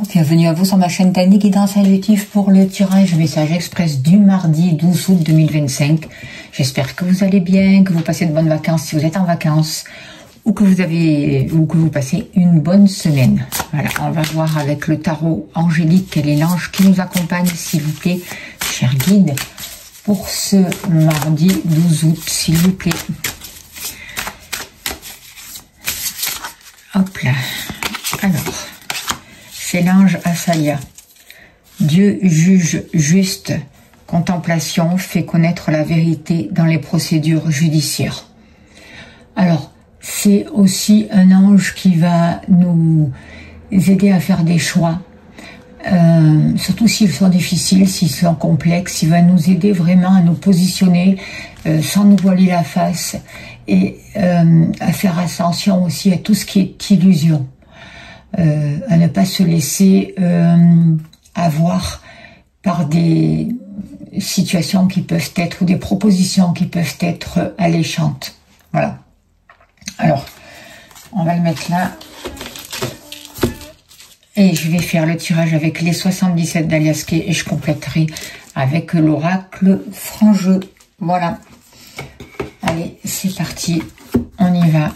bienvenue à vous sur ma chaîne Tanit Guidance Intuitive pour le tirage message express du mardi 12 août 2025. J'espère que vous allez bien, que vous passez de bonnes vacances si vous êtes en vacances ou que vous passez une bonne semaine. Voilà, on va voir avec le tarot angélique quel est l'ange qui nous accompagne, s'il vous plaît, cher guide, pour ce mardi 12 août, s'il vous plaît. Hop là. Alors, c'est l'ange Asalia. Dieu juge juste, contemplation fait connaître la vérité dans les procédures judiciaires. Alors, c'est aussi un ange qui va nous aider à faire des choix, surtout s'ils sont difficiles, s'ils sont complexes. Il va nous aider vraiment à nous positionner sans nous voiler la face et à faire attention aussi à tout ce qui est illusion. À ne pas se laisser avoir par des situations qui peuvent être, ou des propositions qui peuvent être alléchantes. Voilà. Alors, on va le mettre là. Et je vais faire le tirage avec les 77 d'Aliasqué et je compléterai avec l'oracle Franc-Jeu. Voilà. Allez, c'est parti. On y va.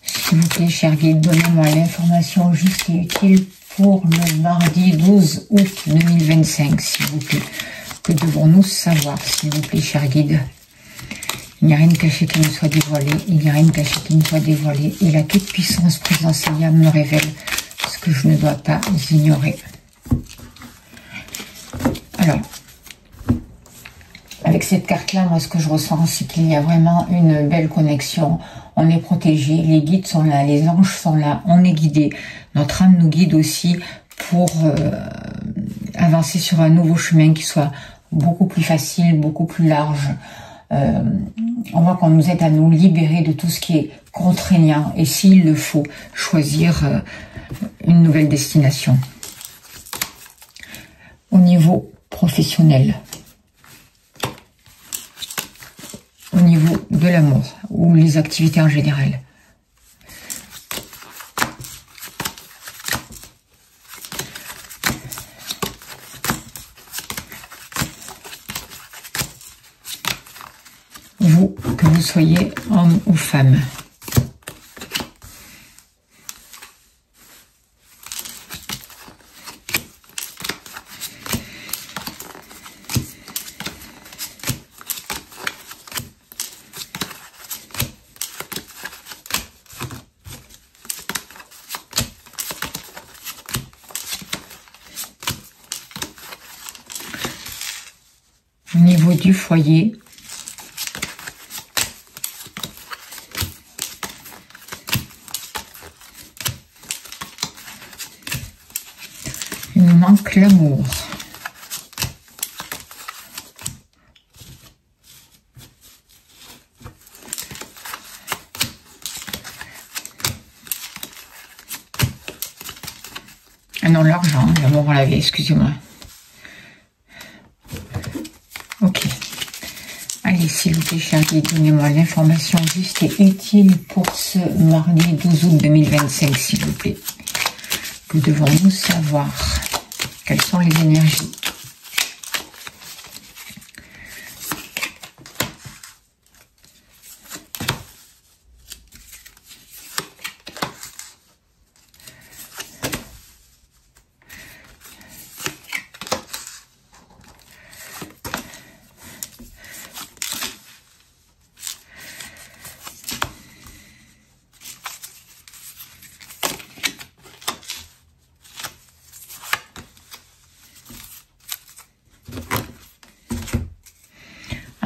S'il vous plaît, cher guide, donnez-moi l'information juste et utile pour le mardi 12 août 2025, s'il vous plaît. Que devons-nous savoir, s'il vous plaît, cher guide? Il n'y a rien de caché qui me soit dévoilé, il n'y a rien de caché qui me soit dévoilé. Et la toute puissance présence me révèle ce que je ne dois pas ignorer. Alors, avec cette carte-là, moi, ce que je ressens, c'est qu'il y a vraiment une belle connexion. On est protégé, les guides sont là, les anges sont là, on est guidé. Notre âme nous guide aussi pour avancer sur un nouveau chemin qui soit beaucoup plus facile, beaucoup plus large. On voit qu'on nous aide à nous libérer de tout ce qui est contraignant et, s'il le faut, choisir une nouvelle destination. Au niveau professionnel, au niveau de l'amour ou les activités en général. Vous, que vous soyez homme ou femme. Au niveau du foyer, il nous manque l'amour. Ah non, l'argent, l'amour on l'avait, excusez-moi. Ok. Allez, s'il vous plaît, cher guide, donnez-moi l'information juste et utile pour ce mardi 12 août 2025, s'il vous plaît. Que devons-nous savoir? Quelles sont les énergies?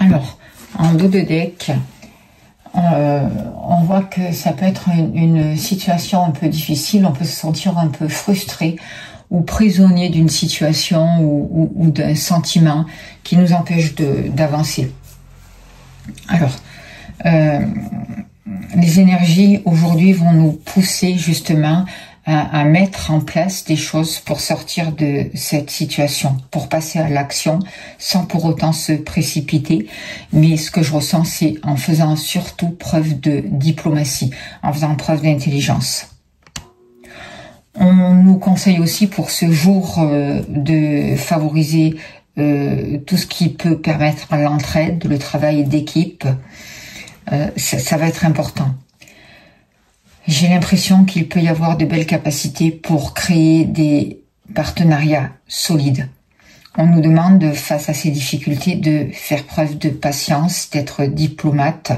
Alors, en dos de deck, on voit que ça peut être une situation un peu difficile, on peut se sentir un peu frustré ou prisonnier d'une situation ou d'un sentiment qui nous empêche d'avancer. Alors, les énergies aujourd'hui vont nous pousser justement à mettre en place des choses pour sortir de cette situation, pour passer à l'action sans pour autant se précipiter. Mais ce que je ressens, c'est en faisant surtout preuve de diplomatie, en faisant preuve d'intelligence. On nous conseille aussi pour ce jour de favoriser tout ce qui peut permettre l'entraide, le travail d'équipe. Ça va être important. J'ai l'impression qu'il peut y avoir de belles capacités pour créer des partenariats solides. On nous demande, face à ces difficultés, de faire preuve de patience, d'être diplomate.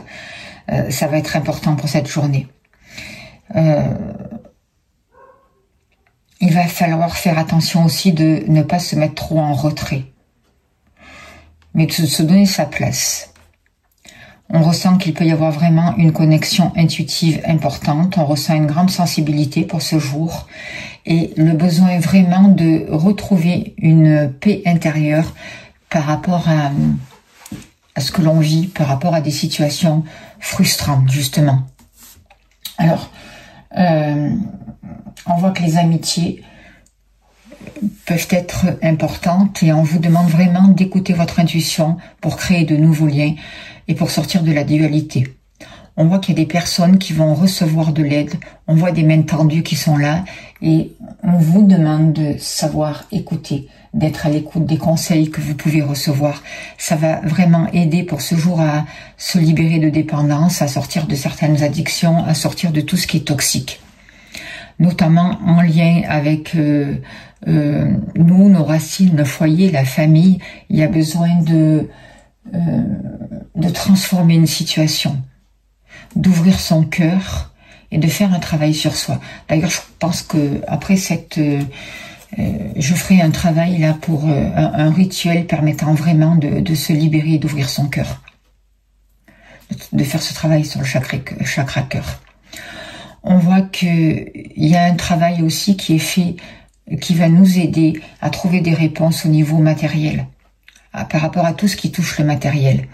Ça va être important pour cette journée. Il va falloir faire attention aussi de ne pas se mettre trop en retrait, mais de se donner sa place. On ressent qu'il peut y avoir vraiment une connexion intuitive importante, on ressent une grande sensibilité pour ce jour et le besoin vraiment de retrouver une paix intérieure par rapport à ce que l'on vit, par rapport à des situations frustrantes justement. Alors, on voit que les amitiés peuvent être importantes et on vous demande vraiment d'écouter votre intuition pour créer de nouveaux liens et pour sortir de la dualité. On voit qu'il y a des personnes qui vont recevoir de l'aide, on voit des mains tendues qui sont là et on vous demande de savoir écouter, d'être à l'écoute des conseils que vous pouvez recevoir. Ça va vraiment aider pour ce jour à se libérer de dépendance, à sortir de certaines addictions, à sortir de tout ce qui est toxique. Notamment en lien avec nous, nos racines, le foyer, la famille. Il y a besoin de transformer une situation, d'ouvrir son cœur et de faire un travail sur soi. D'ailleurs, je pense que après je ferai un travail là pour un rituel permettant vraiment de se libérer et d'ouvrir son cœur, de faire ce travail sur le chakra cœur. On voit qu'il y a un travail aussi qui est fait, qui va nous aider à trouver des réponses au niveau matériel, par rapport à tout ce qui touche le matériel.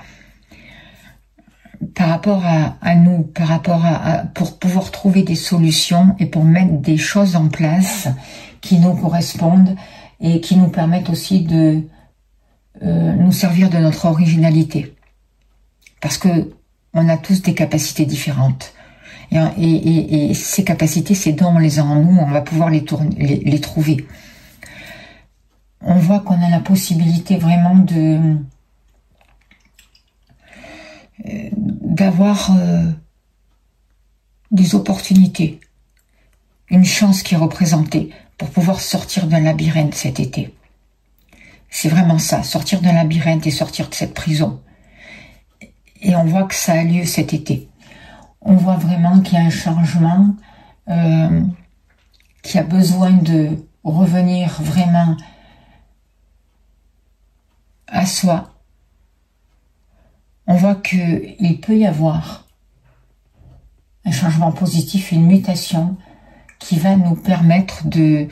Par rapport à nous, par rapport pour pouvoir trouver des solutions et pour mettre des choses en place qui nous correspondent et qui nous permettent aussi de nous servir de notre originalité. Parce que on a tous des capacités différentes. Et ces capacités, ces dons, on les a en nous, on va pouvoir les trouver. On voit qu'on a la possibilité vraiment d'avoir des opportunités, une chance qui est représentée pour pouvoir sortir d'un labyrinthe cet été. C'est vraiment ça, sortir d'un labyrinthe et sortir de cette prison. Et on voit que ça a lieu cet été. On voit vraiment qu'il y a un changement, qui a besoin de revenir vraiment à soi. On voit qu'il peut y avoir un changement positif, une mutation qui va nous permettre de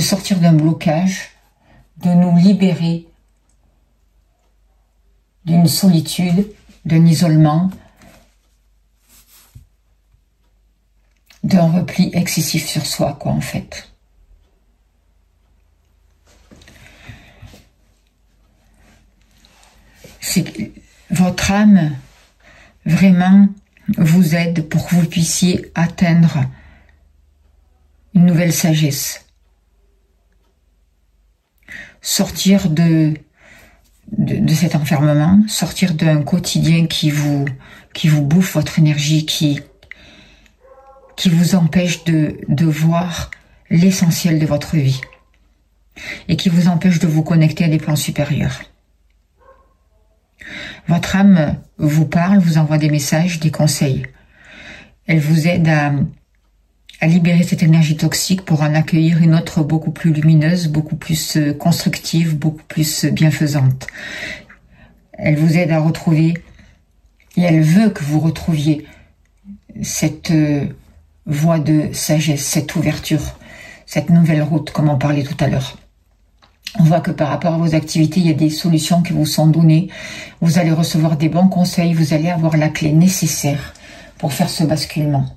sortir d'un blocage, de nous libérer d'une solitude, d'un isolement, d'un repli excessif sur soi, quoi, en fait. Votre âme, vraiment, vous aide pour que vous puissiez atteindre une nouvelle sagesse. Sortir de cet enfermement, sortir d'un quotidien qui vous bouffe votre énergie, qui vous empêche de voir l'essentiel de votre vie et qui vous empêche de vous connecter à des plans supérieurs. Votre âme vous parle, vous envoie des messages, des conseils. Elle vous aide à libérer cette énergie toxique pour en accueillir une autre beaucoup plus lumineuse, beaucoup plus constructive, beaucoup plus bienfaisante. Elle vous aide à retrouver, et elle veut que vous retrouviez cette voie de sagesse, cette ouverture, cette nouvelle route, comme on parlait tout à l'heure. On voit que par rapport à vos activités, il y a des solutions qui vous sont données. Vous allez recevoir des bons conseils, vous allez avoir la clé nécessaire pour faire ce basculement.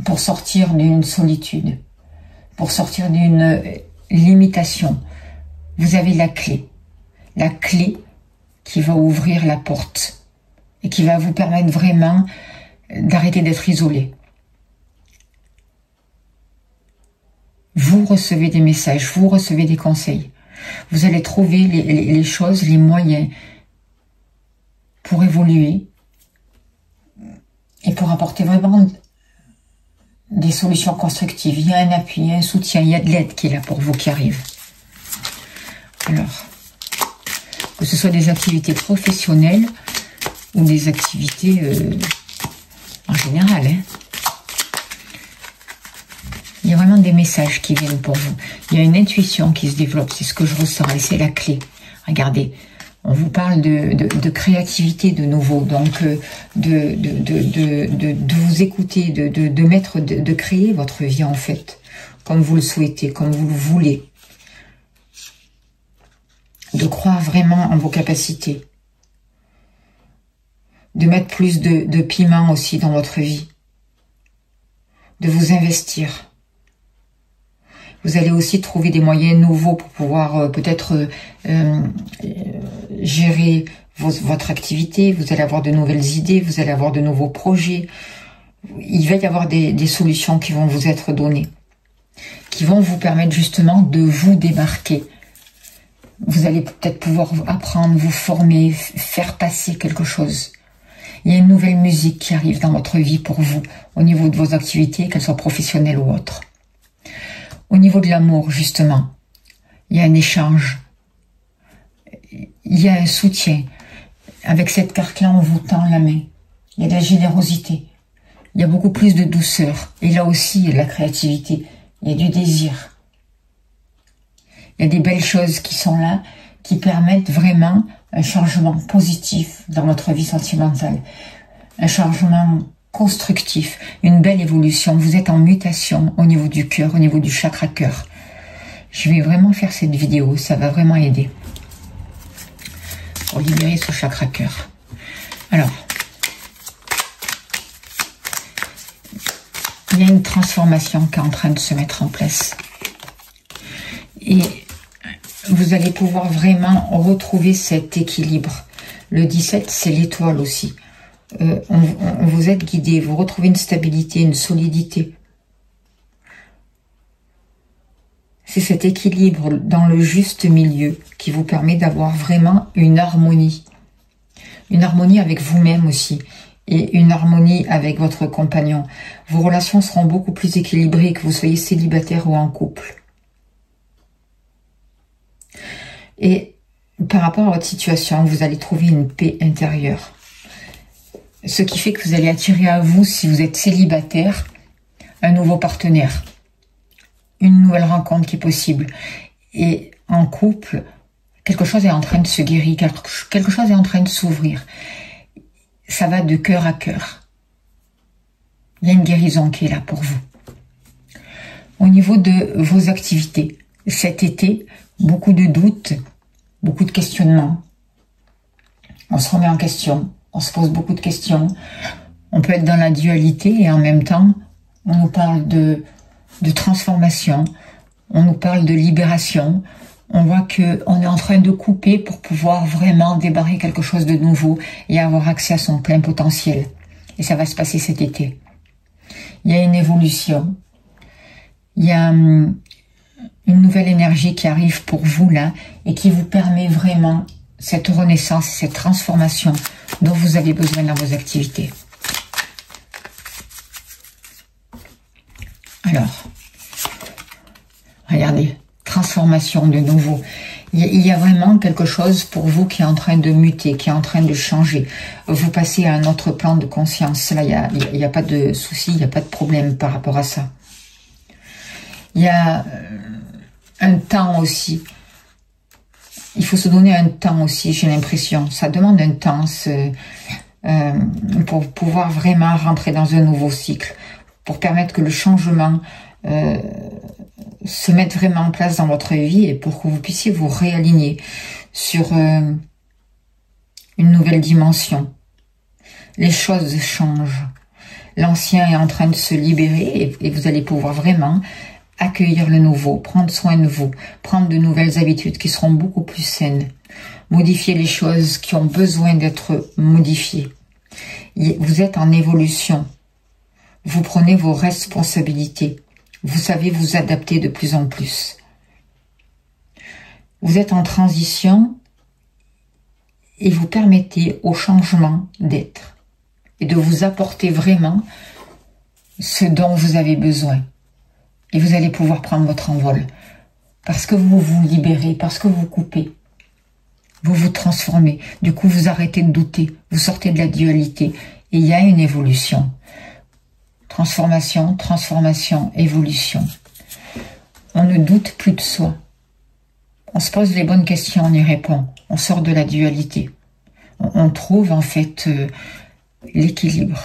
Pour sortir d'une solitude, pour sortir d'une limitation. Vous avez la clé qui va ouvrir la porte et qui va vous permettre vraiment d'arrêter d'être isolé. Vous recevez des messages, vous recevez des conseils. Vous allez trouver les choses, les moyens pour évoluer et pour apporter vraiment des solutions constructives. Il y a un appui, il y a un soutien, il y a de l'aide qui est là pour vous, qui arrive. Alors, que ce soit des activités professionnelles ou des activités en général, hein. Il y a vraiment des messages qui viennent pour vous. Il y a une intuition qui se développe, c'est ce que je ressens et c'est la clé. Regardez, on vous parle de créativité de nouveau, donc de vous écouter, de créer votre vie en fait, comme vous le souhaitez, comme vous le voulez. De croire vraiment en vos capacités. De mettre plus de piment aussi dans votre vie. De vous investir. Vous allez aussi trouver des moyens nouveaux pour pouvoir peut-être gérer votre activité. Vous allez avoir de nouvelles idées, vous allez avoir de nouveaux projets. Il va y avoir des solutions qui vont vous être données, qui vont vous permettre justement de vous démarquer. Vous allez peut-être pouvoir apprendre, vous former, faire passer quelque chose. Il y a une nouvelle musique qui arrive dans votre vie pour vous, au niveau de vos activités, qu'elles soient professionnelles ou autres. Au niveau de l'amour, justement, il y a un échange, il y a un soutien. Avec cette carte-là, on vous tend la main. Il y a de la générosité, il y a beaucoup plus de douceur. Et là aussi, il y a de la créativité, il y a du désir. Il y a des belles choses qui sont là, qui permettent vraiment un changement positif dans votre vie sentimentale. Un changement constructif, une belle évolution. Vous êtes en mutation au niveau du cœur, au niveau du chakra cœur. Je vais vraiment faire cette vidéo, ça va vraiment aider pour libérer ce chakra cœur. Alors, il y a une transformation qui est en train de se mettre en place. Et vous allez pouvoir vraiment retrouver cet équilibre. Le 17, c'est l'étoile aussi. On vous êtes guidé, vous retrouvez une stabilité, une solidité. C'est cet équilibre dans le juste milieu qui vous permet d'avoir vraiment une harmonie. Une harmonie avec vous-même aussi. Et une harmonie avec votre compagnon. Vos relations seront beaucoup plus équilibrées que vous soyez célibataire ou en couple. Et par rapport à votre situation, vous allez trouver une paix intérieure. Ce qui fait que vous allez attirer à vous, si vous êtes célibataire, un nouveau partenaire. Une nouvelle rencontre qui est possible. Et en couple, quelque chose est en train de se guérir, quelque chose est en train de s'ouvrir. Ça va de cœur à cœur. Il y a une guérison qui est là pour vous. Au niveau de vos activités, cet été, beaucoup de doutes, beaucoup de questionnements. On se remet en question, on se pose beaucoup de questions. On peut être dans la dualité et en même temps, on nous parle de transformation, on nous parle de libération. On voit qu'on est en train de couper pour pouvoir vraiment débarrer quelque chose de nouveau et avoir accès à son plein potentiel. Et ça va se passer cet été. Il y a une évolution. Il y a une nouvelle énergie qui arrive pour vous là et qui vous permet vraiment cette renaissance, cette transformation dont vous avez besoin dans vos activités. Alors, regardez, transformation de nouveau. Il y a vraiment quelque chose pour vous qui est en train de muter, qui est en train de changer. Vous passez à un autre plan de conscience. Là, il y a pas de souci, il n'y a pas de problème par rapport à ça. Il y a un temps aussi. Il faut se donner un temps aussi, j'ai l'impression. Ça demande un temps pour pouvoir vraiment rentrer dans un nouveau cycle, pour permettre que le changement se mette vraiment en place dans votre vie et pour que vous puissiez vous réaligner sur une nouvelle dimension. Les choses changent. L'ancien est en train de se libérer et vous allez pouvoir vraiment accueillir le nouveau, prendre soin de vous, prendre de nouvelles habitudes qui seront beaucoup plus saines, modifier les choses qui ont besoin d'être modifiées. Vous êtes en évolution. Vous prenez vos responsabilités. Vous savez vous adapter de plus en plus. Vous êtes en transition et vous permettez au changement d'être et de vous apporter vraiment ce dont vous avez besoin. Et vous allez pouvoir prendre votre envol parce que vous vous libérez, parce que vous coupez. Vous vous transformez. Du coup, vous arrêtez de douter. Vous sortez de la dualité. Et il y a une évolution. Transformation, transformation, évolution. On ne doute plus de soi. On se pose les bonnes questions, on y répond. On sort de la dualité. On trouve en fait l'équilibre.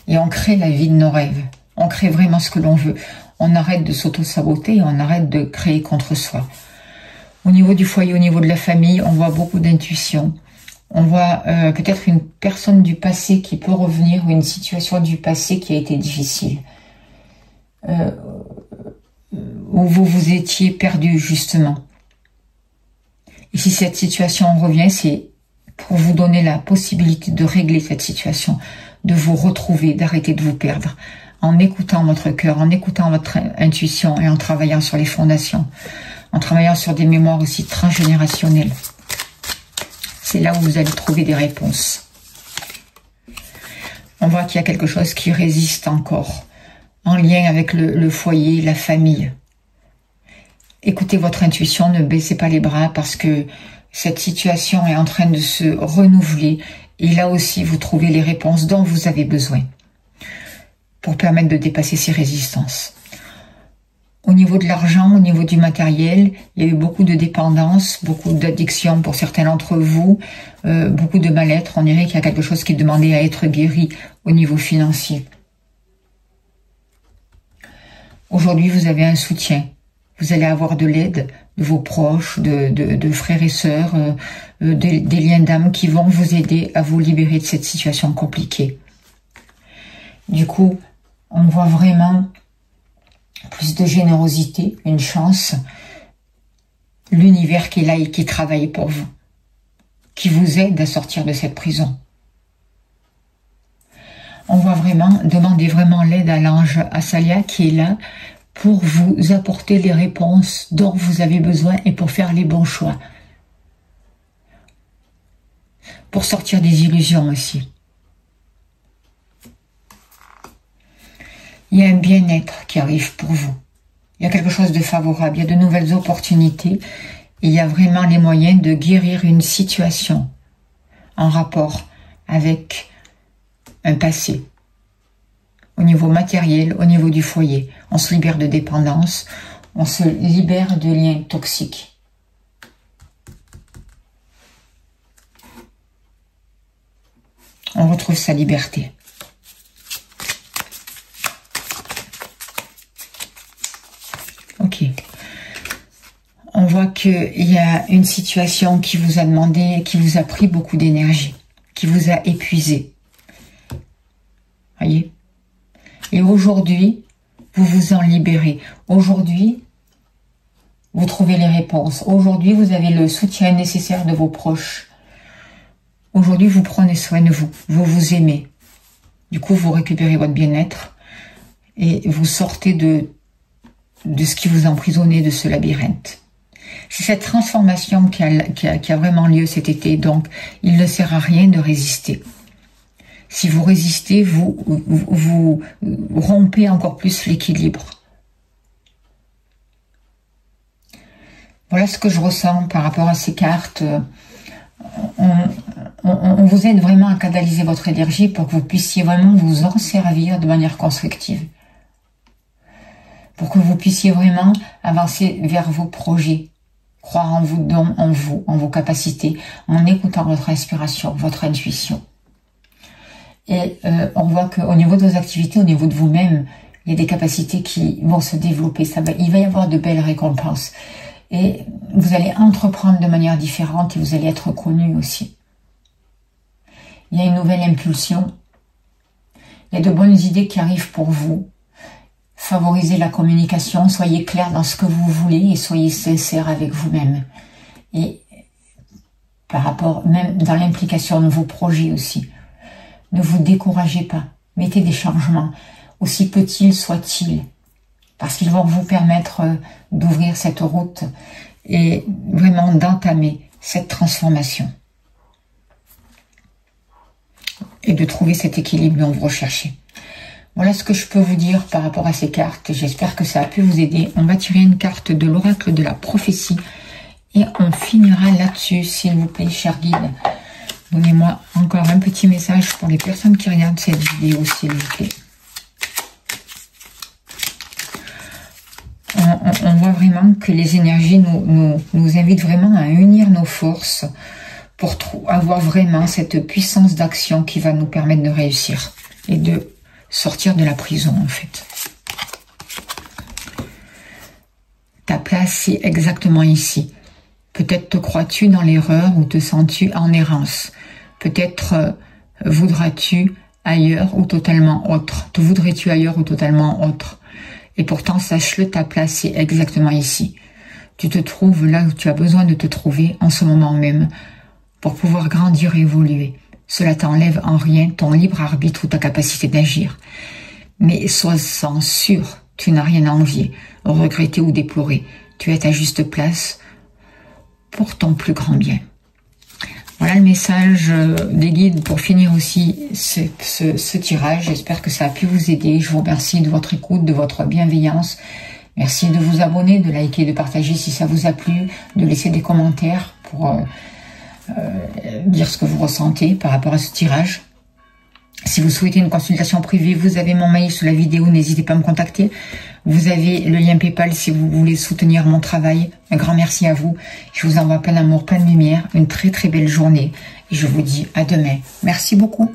Et on crée la vie de nos rêves. On crée vraiment ce que l'on veut. On arrête de s'auto-saboter et on arrête de créer contre soi. Au niveau du foyer, au niveau de la famille, on voit beaucoup d'intuition. On voit peut-être une personne du passé qui peut revenir ou une situation du passé qui a été difficile. Où vous vous étiez perdu justement. Et si cette situation revient, c'est pour vous donner la possibilité de régler cette situation, de vous retrouver, d'arrêter de vous perdre, en écoutant votre cœur, en écoutant votre intuition et en travaillant sur les fondations, en travaillant sur des mémoires aussi transgénérationnelles. C'est là où vous allez trouver des réponses. On voit qu'il y a quelque chose qui résiste encore, en lien avec le foyer, la famille. Écoutez votre intuition, ne baissez pas les bras parce que cette situation est en train de se renouveler. Et là aussi, vous trouvez les réponses dont vous avez besoin pour permettre de dépasser ces résistances. Au niveau de l'argent, au niveau du matériel, il y a eu beaucoup de dépendance, beaucoup d'addiction pour certains d'entre vous, beaucoup de mal-être. On dirait qu'il y a quelque chose qui demandait à être guéri au niveau financier. Aujourd'hui, vous avez un soutien. Vous allez avoir de l'aide de vos proches, de frères et sœurs, des liens d'âme qui vont vous aider à vous libérer de cette situation compliquée. Du coup, on voit vraiment plus de générosité, une chance, l'univers qui est là et qui travaille pour vous, qui vous aide à sortir de cette prison. On voit vraiment, demandez vraiment l'aide à l'ange Asalia qui est là pour vous apporter les réponses dont vous avez besoin et pour faire les bons choix. Pour sortir des illusions aussi. Il y a un bien-être qui arrive pour vous. Il y a quelque chose de favorable, il y a de nouvelles opportunités. Et il y a vraiment les moyens de guérir une situation en rapport avec un passé. Au niveau matériel, au niveau du foyer. On se libère de dépendance, on se libère de liens toxiques. On retrouve sa liberté. Ok. On voit qu'il y a une situation qui vous a demandé, qui vous a pris beaucoup d'énergie, qui vous a épuisé. Voyez? Et aujourd'hui, vous vous en libérez. Aujourd'hui, vous trouvez les réponses. Aujourd'hui, vous avez le soutien nécessaire de vos proches. Aujourd'hui, vous prenez soin de vous. Vous vous aimez. Du coup, vous récupérez votre bien-être et vous sortez de ce qui vous emprisonnait, de ce labyrinthe. C'est cette transformation qui a vraiment lieu cet été. Donc, il ne sert à rien de résister. Si vous résistez, vous rompez encore plus l'équilibre. Voilà ce que je ressens par rapport à ces cartes. On vous aide vraiment à canaliser votre énergie pour que vous puissiez vraiment vous en servir de manière constructive. Pour que vous puissiez vraiment avancer vers vos projets. Croire en vous, en vos capacités, en écoutant votre inspiration, votre intuition. Et on voit qu'au niveau de vos activités, au niveau de vous-même, il y a des capacités qui vont se développer. Il va y avoir de belles récompenses. Et vous allez entreprendre de manière différente et vous allez être reconnu aussi. Il y a une nouvelle impulsion. Il y a de bonnes idées qui arrivent pour vous. Favorisez la communication, soyez clair dans ce que vous voulez et soyez sincère avec vous-même. Et par rapport, même dans l'implication de vos projets aussi. Ne vous découragez pas. Mettez des changements, aussi petits soient-ils, parce qu'ils vont vous permettre d'ouvrir cette route et vraiment d'entamer cette transformation. Et de trouver cet équilibre dont vous recherchez. Voilà ce que je peux vous dire par rapport à ces cartes. J'espère que ça a pu vous aider. On va tirer une carte de l'oracle de la prophétie. Et on finira là-dessus, s'il vous plaît, cher guide. Donnez-moi encore un petit message pour les personnes qui regardent cette vidéo, s'il vous plaît. On voit vraiment que les énergies nous invitent vraiment à unir nos forces pour avoir vraiment cette puissance d'action qui va nous permettre de réussir et de sortir de la prison, en fait. Ta place, c'est exactement ici. Peut-être te crois-tu dans l'erreur ou te sens-tu en errance. Peut-être voudras-tu ailleurs ou totalement autre. Te voudrais-tu ailleurs ou totalement autre. Et pourtant, sache-le, ta place, c'est exactement ici. Tu te trouves là où tu as besoin de te trouver en ce moment même pour pouvoir grandir et évoluer. Cela t'enlève en rien ton libre arbitre ou ta capacité d'agir. Mais sois-en sûr, tu n'as rien à envier, regretter ou déplorer. Tu es à ta juste place pour ton plus grand bien. Voilà le message des guides pour finir aussi ce tirage. J'espère que ça a pu vous aider. Je vous remercie de votre écoute, de votre bienveillance. Merci de vous abonner, de liker, de partager si ça vous a plu, de laisser des commentaires pour dire ce que vous ressentez par rapport à ce tirage. Si vous souhaitez une consultation privée, vous avez mon mail sous la vidéo, n'hésitez pas à me contacter. Vous avez le lien PayPal si vous voulez soutenir mon travail. Un grand merci à vous. Je vous envoie plein d'amour, plein de lumière, une très très belle journée. Et je vous dis à demain. Merci beaucoup.